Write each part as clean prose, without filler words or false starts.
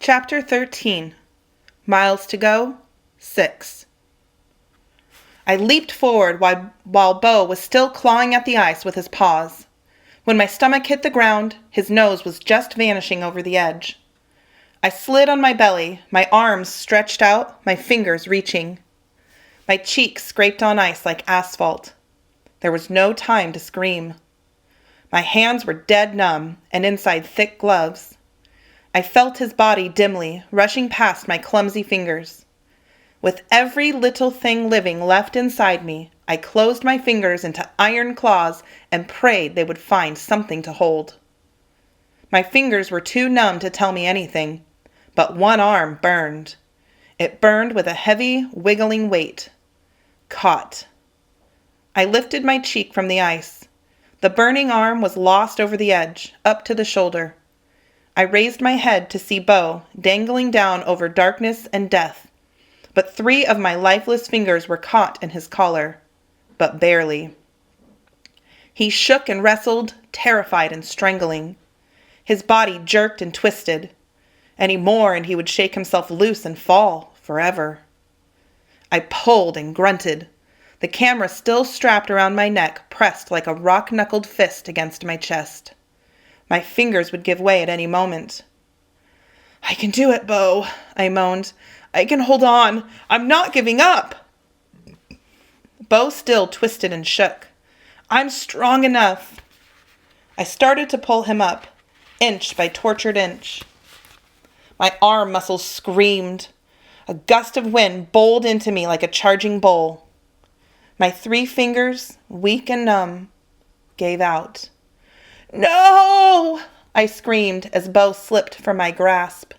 Chapter 13. Miles to go, 6. I leaped forward while Bo was still clawing at the ice with his paws. When my stomach hit the ground, his nose was just vanishing over the edge. I slid on my belly, my arms stretched out, my fingers reaching. My cheeks scraped on ice like asphalt. There was no time to scream. My hands were dead numb and inside thick gloves. I felt his body dimly, rushing past my clumsy fingers. With every little thing living left inside me, I closed my fingers into iron claws and prayed they would find something to hold. My fingers were too numb to tell me anything, but one arm burned. It burned with a heavy, wiggling weight. Caught. I lifted my cheek from the ice. The burning arm was lost over the edge, up to the shoulder. I raised my head to see Bo dangling down over darkness and death, but 3 of my lifeless fingers were caught in his collar, but barely. He shook and wrestled, terrified and strangling. His body jerked and twisted. Any more and he would shake himself loose and fall forever. I pulled and grunted, the camera still strapped around my neck, pressed like a rock-knuckled fist against my chest. My fingers would give way at any moment. "I can do it, Bo," I moaned. "I can hold on. I'm not giving up." Bo still twisted and shook. "I'm strong enough." I started to pull him up, inch by tortured inch. My arm muscles screamed. A gust of wind bowled into me like a charging bull. My 3 fingers, weak and numb, gave out. "No!" I screamed as Bo slipped from my grasp.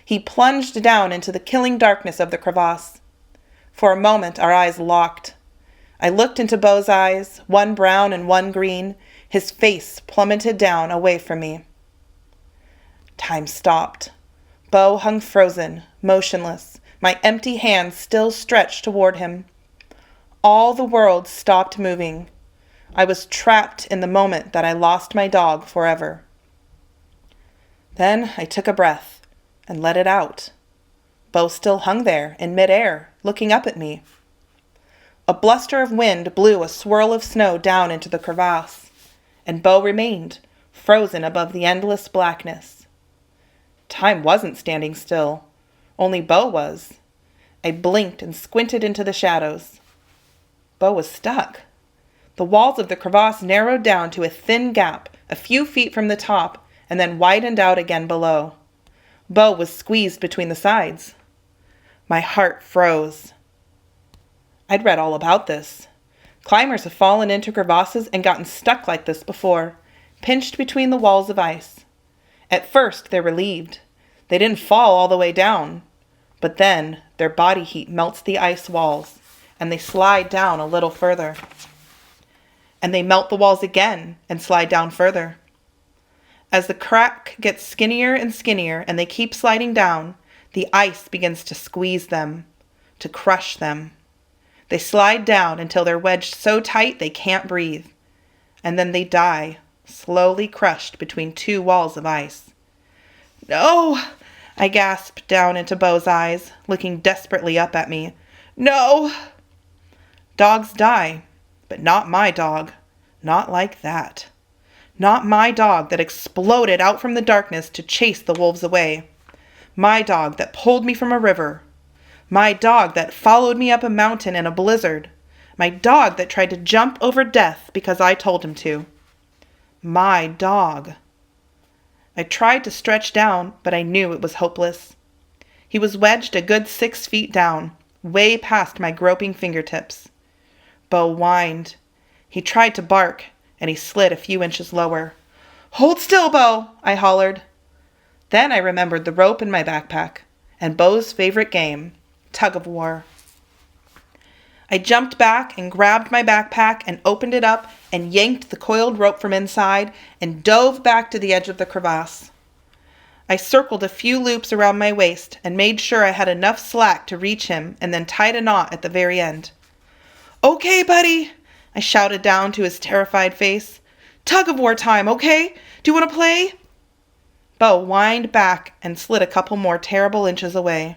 He plunged down into the killing darkness of the crevasse. For a moment our eyes locked. I looked into Bo's eyes, one brown and one green. His face plummeted down away from me. Time stopped. Bo hung frozen, motionless, my empty hands still stretched toward him. All the world stopped moving. I was trapped in the moment that I lost my dog forever. Then I took a breath and let it out. Bo still hung there in midair, looking up at me. A bluster of wind blew a swirl of snow down into the crevasse, and Bo remained, frozen above the endless blackness. Time wasn't standing still, only Bo was. I blinked and squinted into the shadows. Bo was stuck. The walls of the crevasse narrowed down to a thin gap, a few feet from the top, and then widened out again below. Bo was squeezed between the sides. My heart froze. I'd read all about this. Climbers have fallen into crevasses and gotten stuck like this before, pinched between the walls of ice. At first, they're relieved. They didn't fall all the way down. But then, their body heat melts the ice walls, and they slide down a little further. And they melt the walls again and slide down further. As the crack gets skinnier and skinnier and they keep sliding down, the ice begins to squeeze them, to crush them. They slide down until they're wedged so tight they can't breathe. And then they die, slowly crushed between 2 walls of ice. "No!" I gasped down into Bo's eyes, looking desperately up at me. "No!" Dogs die. But not my dog. Not like that. Not my dog that exploded out from the darkness to chase the wolves away. My dog that pulled me from a river. My dog that followed me up a mountain in a blizzard. My dog that tried to jump over death because I told him to. My dog. I tried to stretch down, but I knew it was hopeless. He was wedged a good 6 feet down, way past my groping fingertips. Bo whined. He tried to bark, and he slid a few inches lower. "Hold still, Bo!" I hollered. Then I remembered the rope in my backpack, and Bo's favorite game, tug-of-war. I jumped back and grabbed my backpack and opened it up and yanked the coiled rope from inside and dove back to the edge of the crevasse. I circled a few loops around my waist and made sure I had enough slack to reach him and then tied a knot at the very end. "Okay, buddy," I shouted down to his terrified face. "Tug-of-war time, okay? Do you want to play?" Bo whined back and slid a couple more terrible inches away.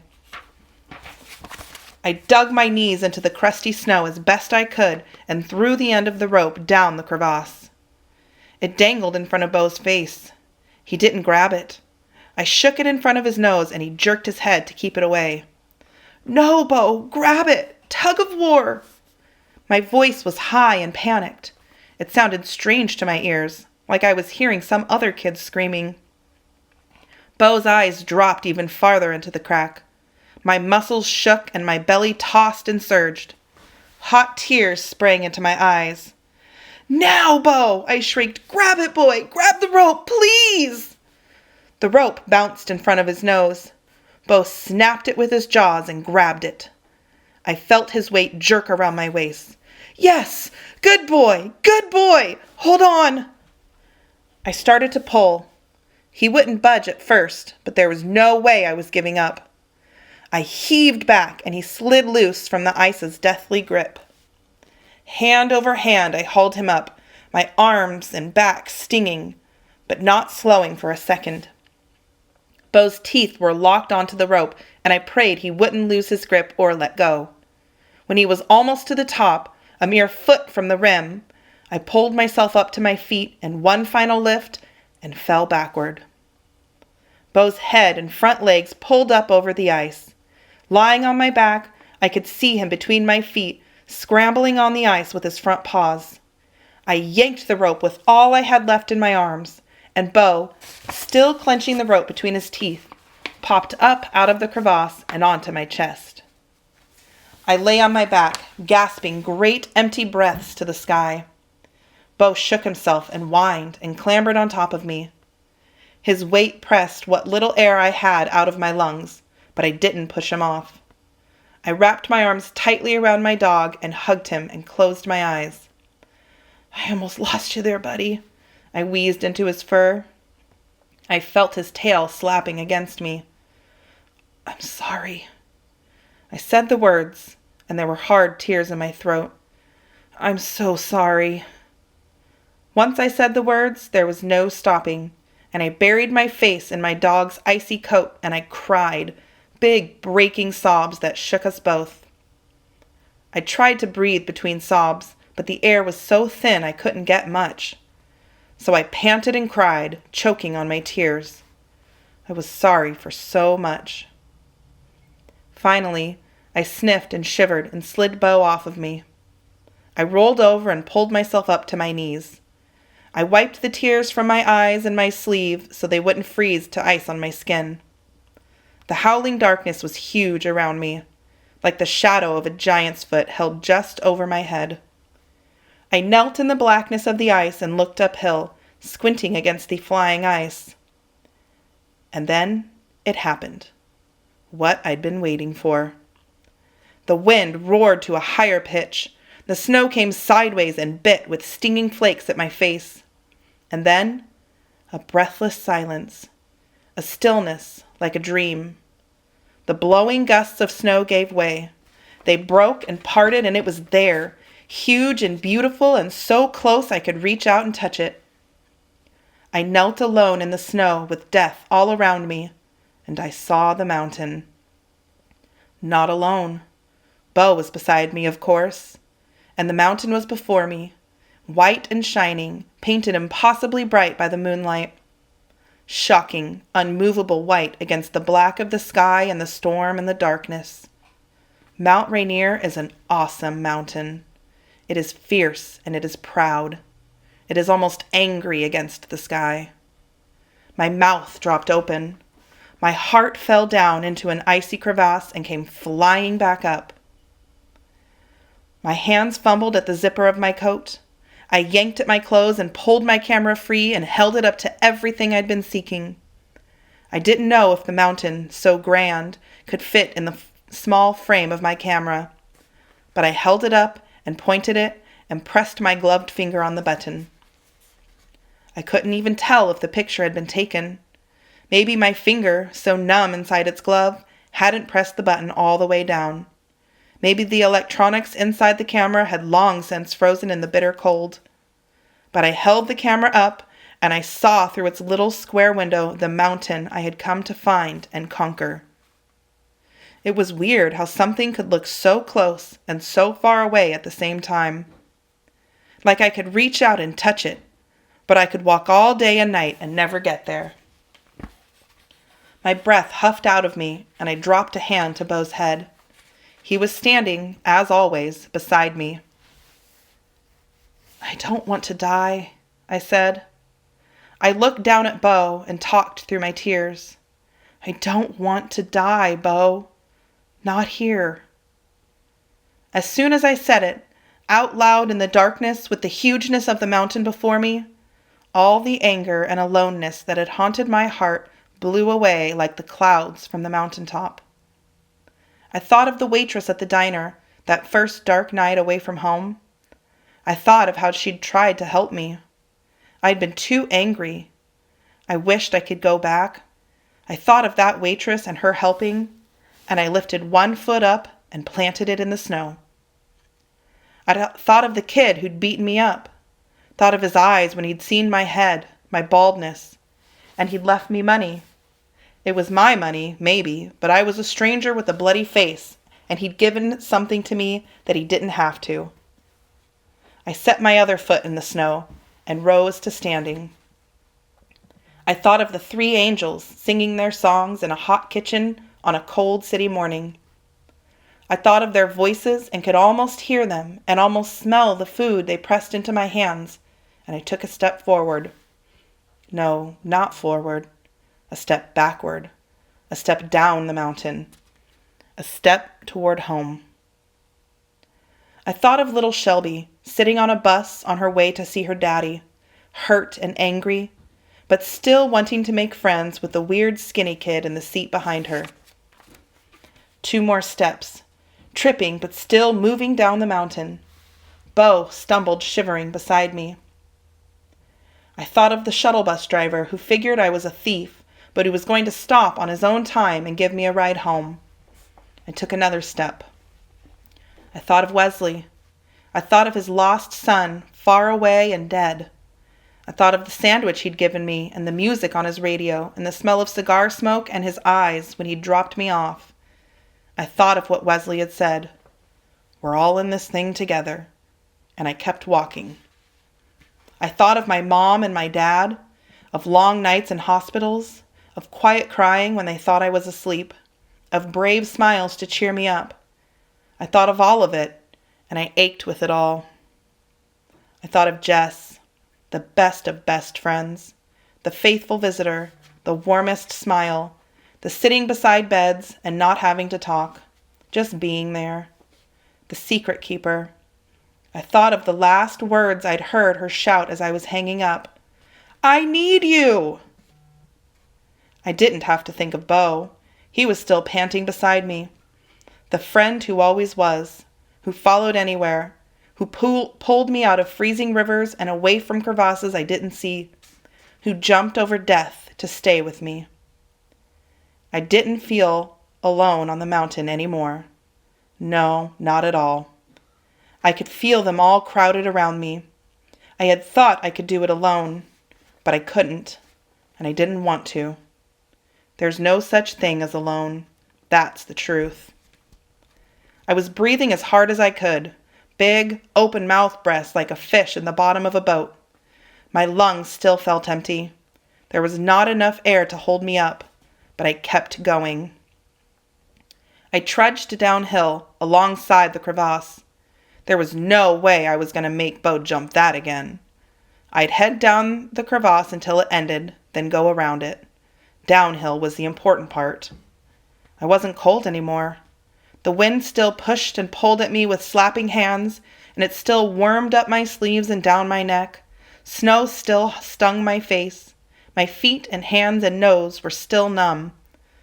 I dug my knees into the crusty snow as best I could and threw the end of the rope down the crevasse. It dangled in front of Bo's face. He didn't grab it. I shook it in front of his nose and he jerked his head to keep it away. "No, Bo, grab it! Tug of war!" My voice was high and panicked. It sounded strange to my ears, like I was hearing some other kids screaming. Bo's eyes dropped even farther into the crack. My muscles shook and my belly tossed and surged. Hot tears sprang into my eyes. "Now, Bo!" I shrieked. "Grab it, boy! Grab the rope, please!" The rope bounced in front of his nose. Bo snapped it with his jaws and grabbed it. I felt his weight jerk around my waist. "Yes! Good boy! Good boy! Hold on!" I started to pull. He wouldn't budge at first, but there was no way I was giving up. I heaved back, and he slid loose from the ice's deathly grip. Hand over hand, I hauled him up, my arms and back stinging, but not slowing for a second. Bo's teeth were locked onto the rope, and I prayed he wouldn't lose his grip or let go. When he was almost to the top, a mere foot from the rim, I pulled myself up to my feet in one final lift and fell backward. Bo's head and front legs pulled up over the ice. Lying on my back, I could see him between my feet, scrambling on the ice with his front paws. I yanked the rope with all I had left in my arms, and Bo, still clenching the rope between his teeth, popped up out of the crevasse and onto my chest. I lay on my back, gasping great empty breaths to the sky. Bo shook himself and whined and clambered on top of me. His weight pressed what little air I had out of my lungs, but I didn't push him off. I wrapped my arms tightly around my dog and hugged him and closed my eyes. "I almost lost you there, buddy," I wheezed into his fur. I felt his tail slapping against me. "I'm sorry." I said the words, and there were hard tears in my throat. "I'm so sorry." Once I said the words, there was no stopping, and I buried my face in my dog's icy coat and I cried, big breaking sobs that shook us both. I tried to breathe between sobs, but the air was so thin I couldn't get much. So I panted and cried, choking on my tears. I was sorry for so much. Finally, I sniffed and shivered and slid Bo off of me. I rolled over and pulled myself up to my knees. I wiped the tears from my eyes and my sleeve so they wouldn't freeze to ice on my skin. The howling darkness was huge around me, like the shadow of a giant's foot held just over my head. I knelt in the blackness of the ice and looked uphill, squinting against the flying ice. And then it happened. What I'd been waiting for. The wind roared to a higher pitch. The snow came sideways and bit with stinging flakes at my face. And then, a breathless silence. A stillness like a dream. The blowing gusts of snow gave way. They broke and parted, and it was there, huge and beautiful and so close I could reach out and touch it. I knelt alone in the snow with death all around me, and I saw the mountain. Not alone. Bo was beside me, of course, and the mountain was before me, white and shining, painted impossibly bright by the moonlight. Shocking, unmovable white against the black of the sky and the storm and the darkness. Mount Rainier is an awesome mountain. It is fierce and it is proud. It is almost angry against the sky. My mouth dropped open. My heart fell down into an icy crevasse and came flying back up. My hands fumbled at the zipper of my coat. I yanked at my clothes and pulled my camera free and held it up to everything I'd been seeking. I didn't know if the mountain, so grand, could fit in the small frame of my camera, but I held it up and pointed it and pressed my gloved finger on the button. I couldn't even tell if the picture had been taken. Maybe my finger, so numb inside its glove, hadn't pressed the button all the way down. Maybe the electronics inside the camera had long since frozen in the bitter cold. But I held the camera up, and I saw through its little square window the mountain I had come to find and conquer. It was weird how something could look so close and so far away at the same time. Like I could reach out and touch it, but I could walk all day and night and never get there. My breath huffed out of me, and I dropped a hand to Beau's head. He was standing, as always, beside me. "I don't want to die," I said. I looked down at Beau and talked through my tears. "I don't want to die, Beau. Not here." As soon as I said it, out loud in the darkness with the hugeness of the mountain before me, all the anger and aloneness that had haunted my heart blew away like the clouds from the mountaintop. I thought of the waitress at the diner, that first dark night away from home. I thought of how she'd tried to help me. I'd been too angry. I wished I could go back. I thought of that waitress and her helping, and I lifted one foot up and planted it in the snow. I thought of the kid who'd beaten me up, thought of his eyes when he'd seen my head, my baldness, and he'd left me money. It was my money, maybe, but I was a stranger with a bloody face, and he'd given something to me that he didn't have to. I set my other foot in the snow and rose to standing. I thought of the 3 angels singing their songs in a hot kitchen on a cold city morning. I thought of their voices and could almost hear them and almost smell the food they pressed into my hands, and I took a step forward. No, not forward. A step backward. A step down the mountain. A step toward home. I thought of little Shelby, sitting on a bus on her way to see her daddy, hurt and angry, but still wanting to make friends with the weird skinny kid in the seat behind her. 2 more steps, tripping but still moving down the mountain. Beau stumbled shivering beside me. I thought of the shuttle bus driver who figured I was a thief, but who was going to stop on his own time and give me a ride home. I took another step. I thought of Wesley. I thought of his lost son, far away and dead. I thought of the sandwich he'd given me, and the music on his radio, and the smell of cigar smoke, and his eyes when he'd dropped me off. I thought of what Wesley had said. "We're all in this thing together." And I kept walking. I thought of my mom and my dad, of long nights in hospitals, of quiet crying when they thought I was asleep, of brave smiles to cheer me up. I thought of all of it, and I ached with it all. I thought of Jess, the best of best friends, the faithful visitor, the warmest smile, the sitting beside beds and not having to talk, just being there, the secret keeper. I thought of the last words I'd heard her shout as I was hanging up. "I need you!" I didn't have to think of Beau. He was still panting beside me. The friend who always was, who followed anywhere, who pulled me out of freezing rivers and away from crevasses I didn't see, who jumped over death to stay with me. I didn't feel alone on the mountain anymore. No, not at all. I could feel them all crowded around me. I had thought I could do it alone, but I couldn't, and I didn't want to. There's no such thing as alone. That's the truth. I was breathing as hard as I could, big, open-mouthed breaths like a fish in the bottom of a boat. My lungs still felt empty. There was not enough air to hold me up, but I kept going. I trudged downhill alongside the crevasse. There was no way I was going to make Beau jump that again. I'd head down the crevasse until it ended, then go around it. Downhill was the important part. I wasn't cold anymore. The wind still pushed and pulled at me with slapping hands, and it still wormed up my sleeves and down my neck. Snow still stung my face. My feet and hands and nose were still numb,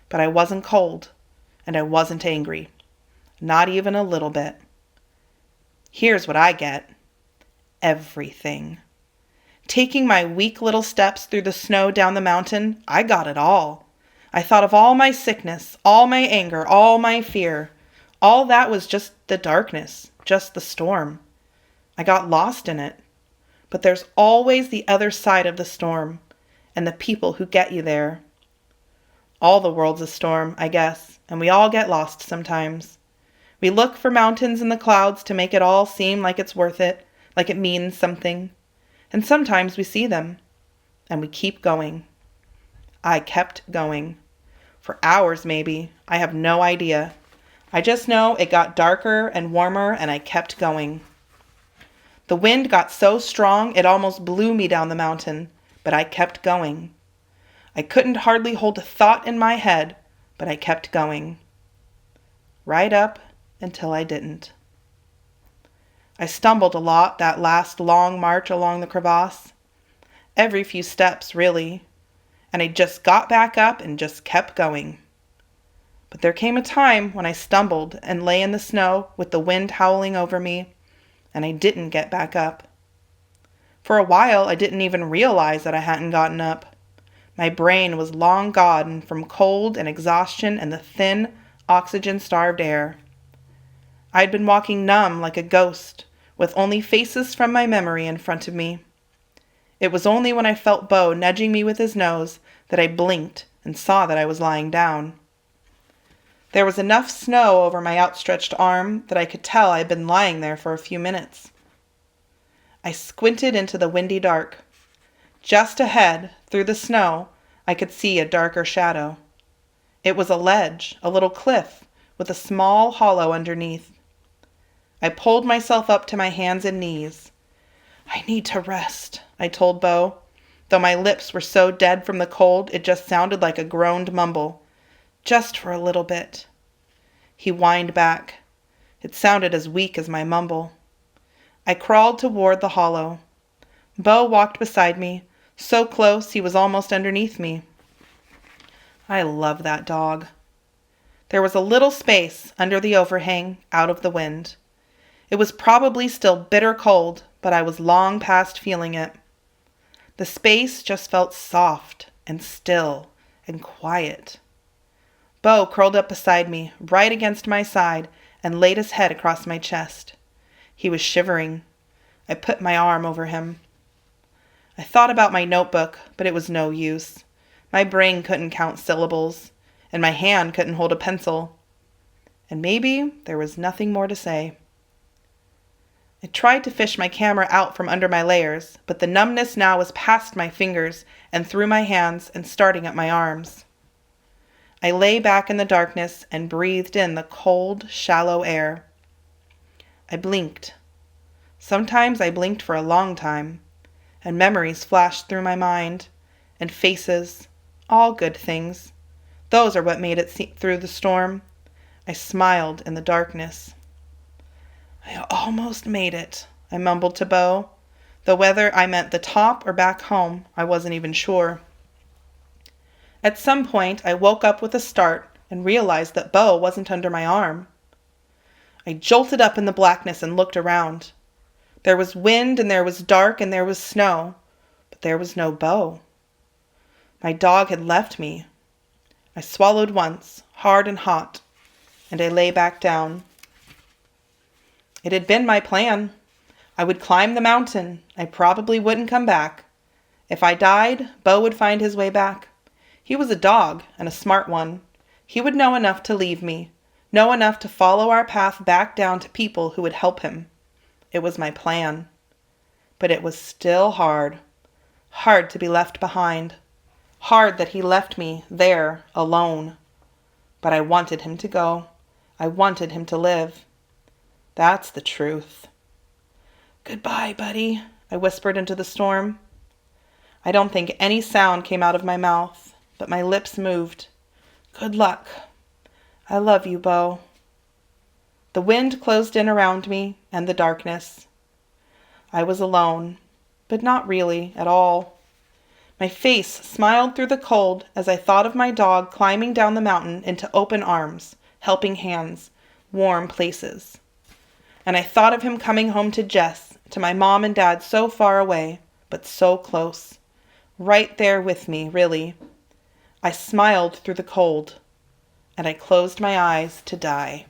but I wasn't cold, and I wasn't angry. Not even a little bit. Here's what I get. Everything. Taking my weak little steps through the snow down the mountain, I got it all. I thought of all my sickness, all my anger, all my fear. All that was just the darkness, just the storm. I got lost in it. But there's always the other side of the storm, and the people who get you there. All the world's a storm, I guess, and we all get lost sometimes. We look for mountains in the clouds to make it all seem like it's worth it, like it means something. And sometimes we see them, and we keep going. I kept going. For hours, maybe. I have no idea. I just know it got darker and warmer, and I kept going. The wind got so strong it almost blew me down the mountain, but I kept going. I couldn't hardly hold a thought in my head, but I kept going. Right up until I didn't. I stumbled a lot that last long march along the crevasse. Every few steps, really. And I just got back up and just kept going. But there came a time when I stumbled and lay in the snow with the wind howling over me, and I didn't get back up. For a while, I didn't even realize that I hadn't gotten up. My brain was long gone from cold and exhaustion and the thin, oxygen-starved air. I'd been walking numb like a ghost, with only faces from my memory in front of me. It was only when I felt Bo nudging me with his nose that I blinked and saw that I was lying down. There was enough snow over my outstretched arm that I could tell I had been lying there for a few minutes. I squinted into the windy dark. Just ahead, through the snow, I could see a darker shadow. It was a ledge, a little cliff, with a small hollow underneath. I pulled myself up to my hands and knees. I need to rest, I told Bo, though my lips were so dead from the cold it just sounded like a groaned mumble. Just for a little bit. He whined back. It sounded as weak as my mumble. I crawled toward the hollow. Bo walked beside me, so close he was almost underneath me. I love that dog. There was a little space under the overhang, out of the wind. It was probably still bitter cold, but I was long past feeling it. The space just felt soft and still and quiet. Bo curled up beside me, right against my side, and laid his head across my chest. He was shivering. I put my arm over him. I thought about my notebook, but it was no use. My brain couldn't count syllables, and my hand couldn't hold a pencil. And maybe there was nothing more to say. I tried to fish my camera out from under my layers, but the numbness now was past my fingers and through my hands and starting at my arms. I lay back in the darkness and breathed in the cold, shallow air. I blinked. Sometimes I blinked for a long time, and memories flashed through my mind, and faces, all good things. Those are what made it through the storm. I smiled in the darkness. I almost made it, I mumbled to Bo, though whether I meant the top or back home, I wasn't even sure. At some point, I woke up with a start and realized that Bo wasn't under my arm. I jolted up in the blackness and looked around. There was wind and there was dark and there was snow, but there was no Bo. My dog had left me. I swallowed once, hard and hot, and I lay back down. It had been my plan. I would climb the mountain. I probably wouldn't come back. If I died, Bo would find his way back. He was a dog, and a smart one. He would know enough to leave me, know enough to follow our path back down to people who would help him. It was my plan. But it was still hard. Hard to be left behind. Hard that he left me there, alone. But I wanted him to go. I wanted him to live. That's the truth. Goodbye, buddy, I whispered into the storm. I don't think any sound came out of my mouth, but my lips moved. Good luck. I love you, Bo. The wind closed in around me and the darkness. I was alone, but not really at all. My face smiled through the cold as I thought of my dog climbing down the mountain into open arms, helping hands, warm places. And I thought of him coming home to Jess, to my mom and dad so far away, but so close. Right there with me, really. I smiled through the cold, and I closed my eyes to die.